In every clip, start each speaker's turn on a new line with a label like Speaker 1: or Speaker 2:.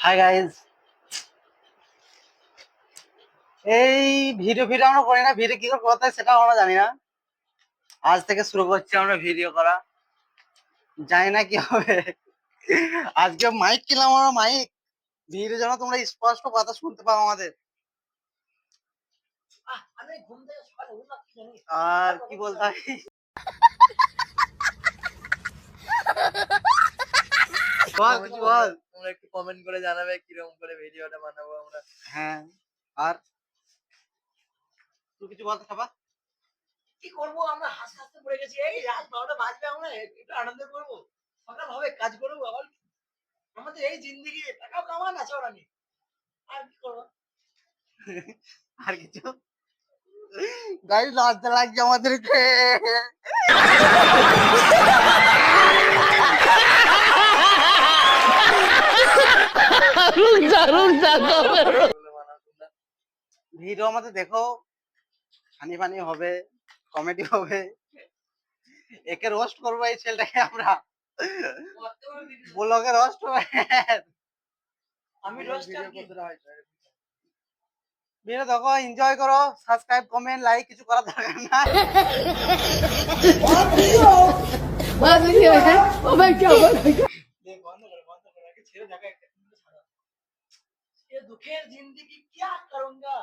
Speaker 1: Hi guys, এই video video আমরা করি না। ভিডিও কি করে করতে হয় সেটাও আমরা জানি না। আজ থেকে শুরু করছি আমরা ভিডিও করা। জানি না কি হবে। আজকে মাইক কিনলাম আমরা, মাইক ভিডিও যেন তোমরা স্পষ্ট কথা শুনতে পাও আমাদের। আর কি বলতে হয়, বল কিছু বল।
Speaker 2: তোমরা একটু কমেন্ট করে জানাবে কিরকম করে ভিডিওটা বানাবো আমরা।
Speaker 1: হ্যাঁ, আর তুই কিছু বলতে চাবা?
Speaker 2: কি করবো, আমরা হাসতে হাসতে পড়ে গেছি। এই রাত 12টা বাজবে, আমরা একটু আনন্দ করবো, সকাল হবে, কাজ করবো আবার। আমাদের এই জিন্দেগি, টাকাও কামান আছে ওরা নেই, আর কি করবো।
Speaker 1: আর কিছু গাইস, লজ্জা লাগছে আমাদেরকে। ভিডিও আমাদের দেখো, ফানি ফানি হবে, কমেডি হবে। একে রোস্ট করবো এই ছেলেটাকে আমরা, ব্লগে রোস্ট হবে।
Speaker 2: আমি রোজ
Speaker 1: ভিডিও দেখো, এনজয় করো, সাবস্ক্রাইব কমেন্ট লাইক কিছু করার দরকার না।
Speaker 2: ছেড়ে দেখা ये दुखेर जिंदगी क्या करूंगा,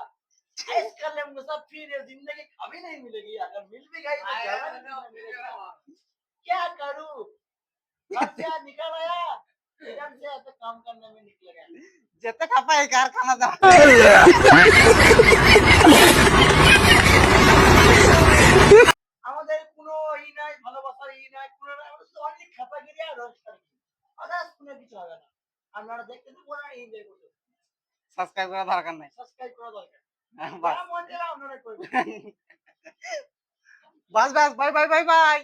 Speaker 2: ऐस कर लेंगे सब, फिर ये जिंदगी कभी नहीं मिलेगी, अगर मिल भी गई तो क्या करूं। घर से आज निकल आया, इधर से ऐसे काम करने में निकलेगा।
Speaker 1: যেতে খাপা এই কারখানা দাও।
Speaker 2: আমাদের কোনো ই নাই, ভালোবাসার ই নাই, কোনো নাই, আমাদের তো অনেক খাপাগিরি আর রোজগার, আদার্স কোনো কিছু হবে না। আপনারা দেখতে তো পুরো এনজয় করতে,
Speaker 1: সাবস্ক্রাইব করার দরকার নাই।
Speaker 2: সাবস্ক্রাইব করা দরকার,
Speaker 1: বাস
Speaker 2: মন চাইলে আপনারা করবেন।
Speaker 1: বাস বাস, বাই বাই বাই বাই।